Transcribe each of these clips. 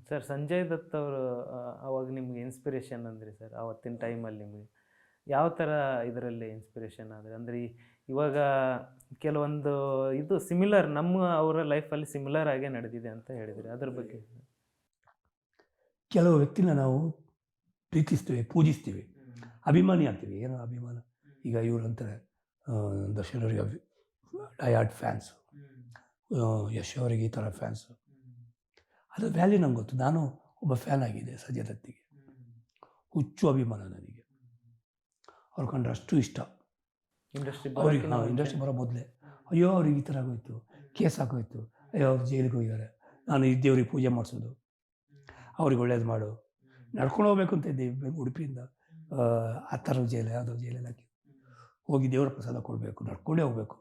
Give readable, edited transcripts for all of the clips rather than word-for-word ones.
Sir Sanjay Dutt ಅವರು ಅವಾಗ ನಿಮ್ಗೆ ಇನ್ಸ್ಪಿರೇಷನ್ ಅಂದ್ರಿ ಸರ್ ಆವತ್ತಿನ ಟೈಮಲ್ಲಿ ನಿಮಗೆ ಯಾವ ಥರ ಇದರಲ್ಲಿ ಇನ್ಸ್ಪಿರೇಷನ್ ಆದರೆ ಅಂದರೆ ಇವಾಗ ಕೆಲವೊಂದು ಇದು ಸಿಮಿಲರ್ ನಮ್ಮ ಅವರ ಲೈಫಲ್ಲಿ ಸಿಮಿಲರ್ ಆಗೇ ನಡೆದಿದೆ ಅಂತ ಹೇಳಿದ್ರಿ ಅದ್ರ ಬಗ್ಗೆ. ಕೆಲವು ವ್ಯಕ್ತಿನ ನಾವು ಪ್ರೀತಿಸ್ತೀವಿ, ಪೂಜಿಸ್ತೀವಿ, ಅಭಿಮಾನಿ ಆಗ್ತೀವಿ. ಏನೋ ಅಭಿಮಾನ. ಈಗ ಇವರು ಅಂತಾರೆ ದರ್ಶನ್ ಅವರಿಗೆ ಡಯಾಡ್ ಫ್ಯಾನ್ಸು, ಯಶ್ ಅವರಿಗೆ ಈ ಥರ ಫ್ಯಾನ್ಸು. ಅದು ವ್ಯಾಲ್ಯೂ ನಂಗೆ ಗೊತ್ತು. ನಾನು ಒಬ್ಬ ಫ್ಯಾನ್ ಆಗಿದೆ ಸಂಜಯ್ ದತ್ತಿಗೆ. ಹುಚ್ಚು ಅಭಿಮಾನ ನನಗೆ. ಅವ್ರು ಕಂಡ್ರೆ ಅಷ್ಟು ಇಷ್ಟ. ಅವ್ರಿಗೆ ಇಂಡಸ್ಟ್ರಿ ಬರೋ ಮೊದಲೇ ಅಯ್ಯೋ ಅವ್ರಿಗೆ ಈ ಥರ ಆಗೋಯ್ತು, ಕೇಸ್ ಹಾಕೋಯ್ತು, ಅಯ್ಯೋ ಅವ್ರು ಜೈಲಿಗೆ ಹೋಗಿದ್ದಾರೆ, ನಾನು ಇದ್ದೇವ್ರಿಗೆ ಪೂಜೆ ಮಾಡಿಸೋದು, ಅವ್ರಿಗೆ ಒಳ್ಳೇದು ಮಾಡು, ನಡ್ಕೊಂಡು ಹೋಗ್ಬೇಕು ಅಂತ ಇದ್ದೀವಿ ಉಡುಪಿಯಿಂದ ಆ ಥರ ಜೈಲು ಯಾವುದೋ ಜೈಲಲ್ಲಿ ಹಾಕಿ ಹೋಗಿ ದೇವರ ಪ್ರಸಾದ ಕೊಡಬೇಕು, ನಡ್ಕೊಂಡೇ ಹೋಗ್ಬೇಕು,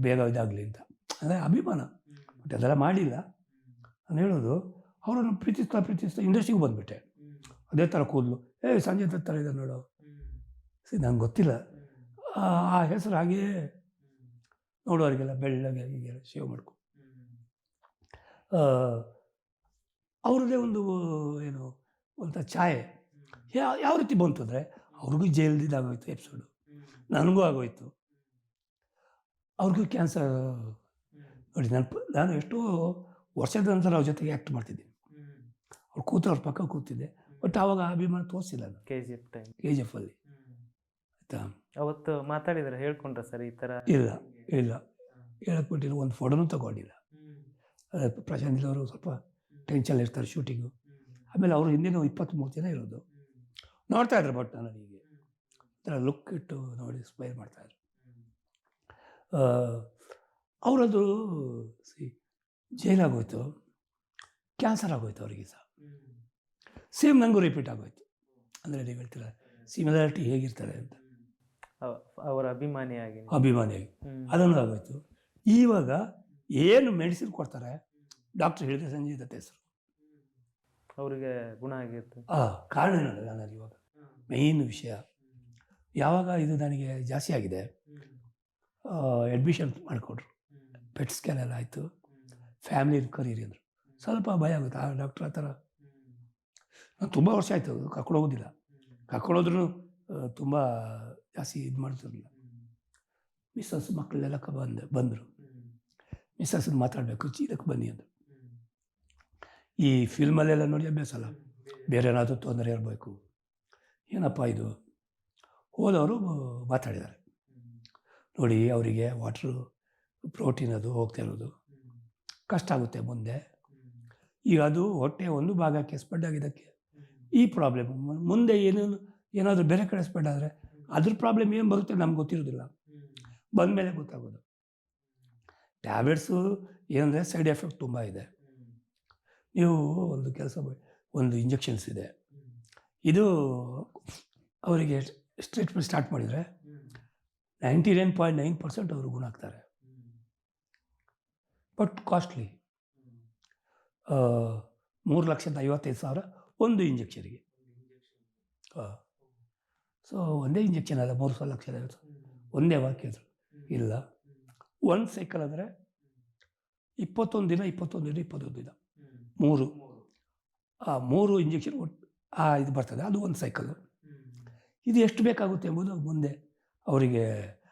ಬೇಗ ಇದಾಗಲಿ ಅಂತ. ಅಂದರೆ ಅಭಿಮಾನ. ಬಟ್ ಅದೆಲ್ಲ ಮಾಡಿಲ್ಲ. ನಾನು ಹೇಳೋದು ಅವರನ್ನು ಪ್ರೀತಿಸ್ತಾ ಇಂಡಸ್ಟ್ರಿಗೆ ಬಂದುಬಿಟ್ಟೆ. ಅದೇ ಥರ ಕೂದಲು ಸಂಜಯ್ ದತ್ ಥರ ಇದೆ ನೋಡು. ನಂಗೆ ಗೊತ್ತಿಲ್ಲ ಆ ಹೆಸರು ಹಾಗೆಯೇ ನೋಡೋರಿಗೆಲ್ಲ ಬೆಳ್ಳಗೆ ಹೀಗೆಲ್ಲ ಶೇವ್ ಮಾಡ್ಕೊ. ಅವ್ರದ್ದೇ ಒಂದು ಏನು ಒಂಥ ಛಾಯೆ ಯಾವ ರೀತಿ ಬಂತು ಅಂದರೆ ಅವ್ರಿಗೂ ಜೈಲ್ದಿದ್ದಾಗೋಯ್ತು ಎಪಿಸೋಡು, ನನಗೂ ಆಗೋಯ್ತು. ಅವ್ರಿಗೂ ಕ್ಯಾನ್ಸರ್. ನೋಡಿ ನಾನು ಎಷ್ಟೋ ವರ್ಷದ ನಂತರ ಅವ್ರ ಜೊತೆಗೆ ಆ್ಯಕ್ಟ್ ಮಾಡ್ತಿದ್ದೀನಿ. ಅವ್ರು ಅವ್ರ ಪಕ್ಕ ಕೂತಿದ್ದೆ. ಬಟ್ ಆವಾಗ ಅಭಿಮಾನ ತೋರಿಸಿಲ್ಲ ನಾನು. KGF ಅಲ್ಲಿ ಆಯಿತಾ. ಅವತ್ತು ಮಾತಾಡಿದ್ರೆ ಹೇಳ್ಕೊಂಡ್ರೆ ಸರ್ ಈ ಥರ? ಇಲ್ಲ ಹೇಳಕ್ಕೆ ಬಿಟ್ಟಿಲ್ಲ. ಒಂದು ಫೋಟೋನೂ ತಗೊಂಡಿಲ್ಲ. ಪ್ರಶಾಂತ್ ಅವರು ಸ್ವಲ್ಪ ಟೆನ್ಷನ್ ಇರ್ತಾರೆ ಶೂಟಿಂಗು. ಆಮೇಲೆ ಅವರು ಹಿಂದಿನ 23 ಜನ ಇರೋದು ನೋಡ್ತಾಯಿದ್ರು. ಬಟ್ ನನಗೆ ಥರ ಲುಕ್ ಇಟ್ಟು ನೋಡಿ ಸ್ಮೈಲ್ ಮಾಡ್ತಾಯಿದ್ರು. ಅವರದು ಜೈಲಾಗೋಯ್ತು, ಕ್ಯಾನ್ಸರ್ ಆಗೋಯ್ತು ಅವರಿಗೆ ಸಹ. ಸೇಮ್ ನನಗೂ ರಿಪೀಟ್ ಆಗೋಯ್ತು. ಅಂದರೆ ನೀವು ಹೇಳ್ತೀರ ಸಿಮಿಲಾರಿಟಿ ಹೇಗಿರ್ತಾರೆ ಅಂತ. ಅವರ ಅಭಿಮಾನಿಯಾಗಿ ಅದನ್ನು ಆಗೋಯ್ತು. ಇವಾಗ ಏನು ಮೆಡಿಸಿನ್ ಕೊಡ್ತಾರೆ ಡಾಕ್ಟ್ರ್ ಹೇಳಿದ್ರೆ ಸಂಜಯ್ ದತ್ ಹೆಸರು ಅವರಿಗೆ ಗುಣ ಆಗಿತ್ತು. ಕಾರಣ ಏನಲ್ಲ ನಾನು ಇವಾಗ ಮೇಯ್ನ್ ವಿಷಯ. ಯಾವಾಗ ಇದು ನನಗೆ ಜಾಸ್ತಿ ಆಗಿದೆ, ಅಡ್ಮಿಷನ್ ಮಾಡಿಕೊಟ್ರು, ಪೆಟ್ ಸ್ಕ್ಯಾನ್ ಎಲ್ಲ ಆಯಿತು, ಫ್ಯಾಮಿಲಿ ಕರೀರಿ ಅಂದರು. ಸ್ವಲ್ಪ ಭಯ ಆಗುತ್ತೆ. ಆ ಡಾಕ್ಟ್ರ್ ಆ ಥರ ನಾನು ತುಂಬ ವರ್ಷ ಆಯಿತು ಕರ್ಕೊಂಡು ಹೋಗೋದಿಲ್ಲ. ಕರ್ಕೊಂಡೋದ್ರೂ ತುಂಬ ಜಾಸ್ತಿ ಇದು ಮಾಡ್ತಿರಲಿಲ್ಲ. ಮಿಸ್ಸಸ್ ಮಕ್ಕಳೆಲ್ಲ ಬಂದರು. ಮಿಸ್ಸಸ್ನ ಮಾತಾಡಬೇಕು, ಚೀಲಕ್ಕೆ ಬನ್ನಿ ಅಂದರು. ಈ ಫಿಲ್ಮಲ್ಲೆಲ್ಲ ನೋಡಿ ಅಭ್ಯಾಸ ಅಲ್ಲ, ಬೇರೆ ಏನಾದರೂ ತೊಂದರೆ ಇರಬೇಕು, ಏನಪ್ಪ ಇದು. ಹೋದವರು ಮಾತಾಡಿದ್ದಾರೆ. ನೋಡಿ ಅವರಿಗೆ ವಾಟ್ರು ಪ್ರೋಟೀನ್ ಅದು ಹೋಗ್ತಾ ಇರೋದು ಕಷ್ಟ ಆಗುತ್ತೆ ಮುಂದೆ. ಈಗ ಅದು ಹೊಟ್ಟೆ ಒಂದು ಭಾಗಕ್ಕೆ ಸ್ಪ್ರೆಡ್ ಆಗಿದ್ದಕ್ಕೆ ಈ ಪ್ರಾಬ್ಲಮ್. ಮುಂದೆ ಏನಾದರೂ ಬೇರೆ ಕಡೆ ಸ್ಪ್ರೆಡ್ ಆದರೆ ಅದ್ರ ಪ್ರಾಬ್ಲಮ್ ಏನು ಬರುತ್ತೆ ನಮ್ಗೆ ಗೊತ್ತಿರೋದಿಲ್ಲ. ಬಂದಮೇಲೆ ಗೊತ್ತಾಗೋದು. ಟ್ಯಾಬ್ಲೆಟ್ಸು ಏನಂದರೆ ಸೈಡ್ ಎಫೆಕ್ಟ್ ತುಂಬ ಇದೆ. ನೀವು ಒಂದು ಕೆಲಸ ಒಂದು ಇಂಜೆಕ್ಷನ್ಸ್ ಇದೆ, ಇದು ಅವರಿಗೆ ಟ್ರೀಟ್ಮೆಂಟ್ ಸ್ಟಾರ್ಟ್ ಮಾಡಿದರೆ 99.9% ಅವರು ಗುಣ ಆಗ್ತಾರೆ. But costly. 3,55,000 ಒಂದು ಇಂಜೆಕ್ಷನ್ಗೆ. ಸೊ ಒಂದೇ ಇಂಜೆಕ್ಷನ್ ಅಲ್ಲ, 3,50,000 ಒಂದೇ ವಾಕ್ಯದ್ರು ಇಲ್ಲ. ಒಂದು ಸೈಕಲ್ ಅಂದರೆ 21 ದಿನ 3 ಇಂಜೆಕ್ಷನ್ ಇದು ಬರ್ತದೆ. ಅದು ಒಂದು ಸೈಕಲ್. ಇದು ಎಷ್ಟು ಬೇಕಾಗುತ್ತೆ ಎಂಬುದು ಮುಂದೆ ಅವರಿಗೆ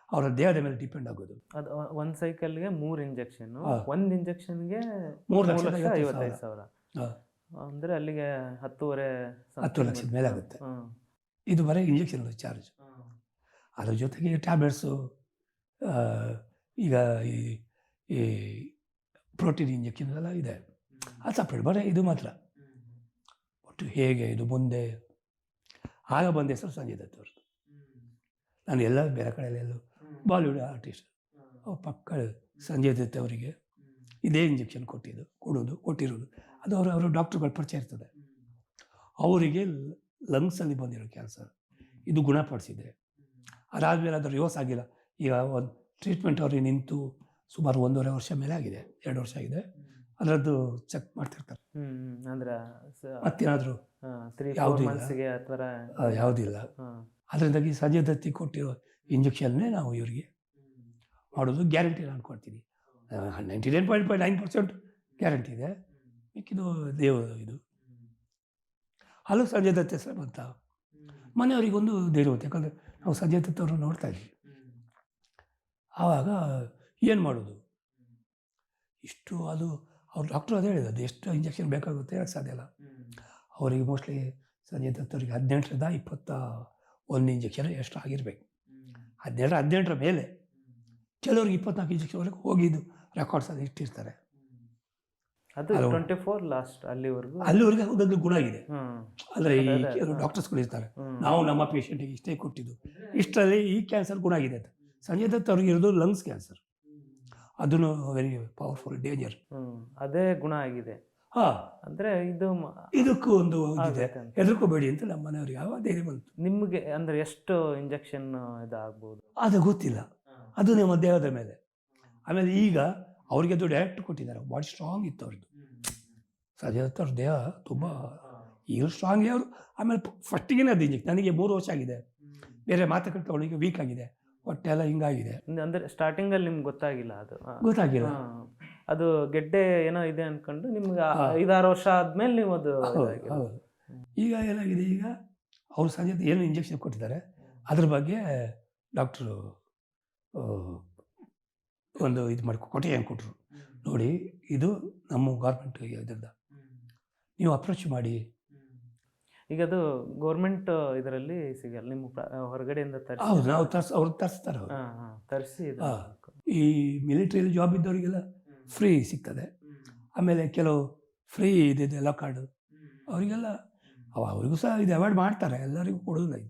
ಅವರ ದೇಹದ ಮೇಲೆ ಡಿಪೆಂಡ್ ಆಗೋದು. ಅದು ಒಂದು ಸೈಕಲ್ಗೆ 3 ಇಂಜೆಕ್ಷನ್, ಒಂದು ಇಂಜೆಕ್ಷನ್ಗೆ 3,55,000 ಅಂದರೆ ಅಲ್ಲಿಗೆ 10 ಲಕ್ಷದ ಮೇಲೆ ಆಗುತ್ತೆ. ಇದು ಬರೀ ಇಂಜೆಕ್ಷನ್ ಚಾರ್ಜ್. ಅದ್ರ ಜೊತೆಗೆ ಟ್ಯಾಬ್ಲೆಟ್ಸು, ಈಗ ಈ ಪ್ರೋಟೀನ್ ಇಂಜೆಕ್ಷನ್ ಎಲ್ಲ ಇದೆ, ಅದು ಸಪ್ರೇಟ್. ಬರೀ ಇದು ಮಾತ್ರ. ಒಟ್ಟು ಹೇಗೆ ಇದು ಮುಂದೆ ಆಗ ಬಂದ ಹೆಸರು ಸಂಜಯ್ ದತ್ ಅವ್ರದ್ದು. ನಾನು ಎಲ್ಲ ಬೇರೆ ಕಡೆಯಲ್ಲೆಲ್ಲೂ ಬಾಲಿವುಡ್ ಆರ್ಟಿಸ್ಟ್ ಅವ್ರ ಪಕ್ಕ ಸಂಜಯ್ ದತ್ ಅವರಿಗೆ ಇದೇ ಇಂಜೆಕ್ಷನ್ ಕೊಟ್ಟಿರೋದು. ಅದು ಅವರ ಡಾಕ್ಟ್ರುಗಳ ಪರಿಚಯ ಇರ್ತದೆ. ಅವರಿಗೆ ಲಂಗ್ಸಲ್ಲಿ ಬಂದಿರೋ ಕ್ಯಾನ್ಸರ್ ಇದು ಗುಣಪಡಿಸಿದೆ. ಅದಾದಮೇಲೆ ಅದು ರಿವರ್ಸ್ ಆಗಿಲ್ಲ. ಈಗ ಒಂದು ಟ್ರೀಟ್ಮೆಂಟ್ ಅವ್ರಿಗೆ ನಿಂತು ಸುಮಾರು 1.5 ವರ್ಷ ಮೇಲೆ ಆಗಿದೆ, 2 ವರ್ಷ ಆಗಿದೆ. ಅದರದ್ದು ಚೆಕ್ ಮಾಡ್ತಿರ್ತಾರೆ. ಅಂದ್ರೆ ಮತ್ತೇನಾದರೂ ಯಾವುದಿಲ್ಲ. ಅದರಿಂದಾಗಿ ಸಂಜಯ್ ದತ್ತಿ ಕೊಟ್ಟಿರೋ ಇಂಜೆಕ್ಷನ್ನೇ ನಾವು ಇವರಿಗೆ ಮಾಡೋದು. ಗ್ಯಾರಂಟಿ ನಾನು ಕೊಡ್ತೀನಿ. 99.9% ಗ್ಯಾರಂಟಿ ಇದೆ. ಮಿಕ್ಕಿದು ದೇವ ಇದು. ಹಲವು ಸಂಜಯ್ ದತ್ ಹೆಸರು ಬಂತ. ಮನೆಯವರಿಗೊಂದು ಧೈರ್ಯ ಬಂತು, ಯಾಕಂದರೆ ನಾವು ಸಂಜಯ್ ದತ್ ಅವ್ರನ್ನ ನೋಡ್ತಾ ಇದ್ವಿ. ಆವಾಗ ಏನು ಮಾಡೋದು ಇಷ್ಟು, ಅದು ಅವ್ರು ಡಾಕ್ಟ್ರು ಅದೇ ಹೇಳಿದ್ದು, ಅದು ಎಷ್ಟು ಇಂಜೆಕ್ಷನ್ ಬೇಕಾಗುತ್ತೆ ಹೇಳಕ್ಕೆ ಸಾಧ್ಯ ಇಲ್ಲ. ಅವರಿಗೆ ಮೋಸ್ಟ್ಲಿ ಸಂಜಯ್ ದತ್ ಅವರಿಗೆ 18ರಿಂದ 21 ಇಂಜೆಕ್ಷನ್ ಎಷ್ಟು ಆಗಿರಬೇಕು. 18ರ ಮೇಲೆ, ಕೆಲವ್ರಿಗೆ 24 ಇಂಜೆಕ್ಷನ್ವರೆಗೆ ಹೋಗಿದ್ದು ರೆಕಾರ್ಡ್ಸ್ ಅದು ಇಟ್ಟಿರ್ತಾರೆ. ಅದು 24 ಲಾಸ್ಟ್ ಅಲ್ಲಿವರೆಗೂ ಅಲ್ಲಿವರೆಗೆ ಹೋಗೋದು ಗುಣ ಆಗಿದೆ. ಅಂದರೆ ಈ ಅದೇ, ಕೆಲವು ಡಾಕ್ಟರ್ಸ್ಗಳು ಇರ್ತಾರೆ, ನಾವು ನಮ್ಮ ಪೇಷಂಟಿಗೆ ಇಷ್ಟೇ ಕೊಟ್ಟಿದ್ದು, ಇಷ್ಟರಲ್ಲಿ ಈ ಕ್ಯಾನ್ಸರ್ ಗುಣ ಆಗಿದೆ ಅಂತ. ಸಂಜಯ್ ದತ್ ಅವ್ರಿಗೆ ಇರೋದು ಲಂಗ್ಸ್ ಕ್ಯಾನ್ಸರ್, ಅದನ್ನು ವೆರಿ ಪವರ್ಫುಲ್ ಡೇಂಜರ್. ಅದೇ ಗುಣ ಆಗಿದೆ. ಹಾಂ, ಅಂದ್ರೆ ಇದು ಇದಕ್ಕೂ ಒಂದು ಇದಿದೆ, ಆಗುತ್ತೆ ಅಂತ. ಹೆದರ್ಕೋಬೇಡಿ ಅಂತ ನಮ್ಮ ಮನೆಯವ್ರಿಗೆ ಯಾವ ಧೈರ್ಯ ಬಂತು. ನಿಮ್ಗೆ ಅಂದ್ರೆ ಎಷ್ಟು ಇಂಜೆಕ್ಷನ್ ಇದಾಗ್ಬೋದು? ಅದು ಗೊತ್ತಿಲ್ಲ, ಅದು ನಿಮ್ಮ ದೇಹದ ಮೇಲೆ. ಆಮೇಲೆ ಈಗ ಅವ್ರಿಗೆ ಅದು ಡೈರೆಕ್ಟ್ ಕೊಟ್ಟಿದ್ದಾರೆ, ಬಾಡಿ ಸ್ಟ್ರಾಂಗ್ ಇತ್ತು ಅವ್ರದ್ದು. ಸಂಜಯ್ ದತ್ ಅವ್ರ ದೇಹ ತುಂಬ ಈಗ ಸ್ಟ್ರಾಂಗ್ ಅವರು. ಆಮೇಲೆ ಫಸ್ಟಿಗೆ ಅದು ಇಂಜೆಕ್ಷನ್, ನನಗೆ 3 ವರ್ಷ ಆಗಿದೆ, ಬೇರೆ ಮಾತುಕತೆ ತಗೊಳ್ಳಿಕ್ಕೆ ವೀಕ್ ಆಗಿದೆ, ಹೊಟ್ಟೆ ಎಲ್ಲ ಹಿಂಗಾಗಿದೆ. ಅಂದ್ರೆ ಸ್ಟಾರ್ಟಿಂಗ್ ಅಲ್ಲಿ ನಿಮ್ಗೆ ಗೊತ್ತಾಗಿಲ್ಲ ಅದು? ಗೊತ್ತಾಗಿಲ್ಲ. ಅದು ಗೆಡ್ಡೆ ಏನೋ ಇದೆ ಅನ್ಕೊಂಡು ನಿಮ್ಗೆ 5-6 ವರ್ಷ ಆದ್ಮೇಲೆ ನೀವು ಅದು ಇದಾಗಿದೆ. ಹೌದು. ಈಗ ಏನಾಗಿದೆ, ಈಗ ಅವ್ರು ಸಂಜೆ ಏನು ಇಂಜೆಕ್ಷನ್ ಕೊಟ್ಟಿದ್ದಾರೆ ಅದ್ರ ಬಗ್ಗೆ ಡಾಕ್ಟ್ರು ಒಂದು ಇದು ಮಾಡಿ ಕೊಟೇಶನ್ ಕೊಟ್ಟರು, ನೋಡಿ ಇದು ನಮ್ಮ ಗೌರ್ಮೆಂಟ್ ಇದರಿಂದ ನೀವು ಅಪ್ರೋಚ್ ಮಾಡಿ. ಈಗ ಅದು ಗೌರ್ಮೆಂಟ್ ಇದರಲ್ಲಿ ಸಿಗಲ್ಲ, ನಿಮ್ಮ ಹೊರಗಡೆಯಿಂದ ತರಿಸಿ? ಹೌದು, ನಾವು ಅವ್ರು ತರಿಸ್ತಾರೆ. ಅವರು ತರಿಸಿ ಈ ಮಿಲಿಟ್ರಿಯಲ್ಲಿ ಜಾಬ್ ಇದ್ದವರಿಗೆಲ್ಲ ಫ್ರೀ ಸಿಗ್ತದೆ. ಆಮೇಲೆ ಕೆಲವು ಫ್ರೀ ಇದೆ ಎಲ್ಲ ಕಾರ್ಡು ಅವರಿಗೆಲ್ಲ, ಅವ್ರಿಗೂ ಸಹ ಇದು ಅವಾಯ್ಡ್ ಮಾಡ್ತಾರೆ, ಎಲ್ಲರಿಗೂ ಕೊಡೋದಿಲ್ಲ ಇದು.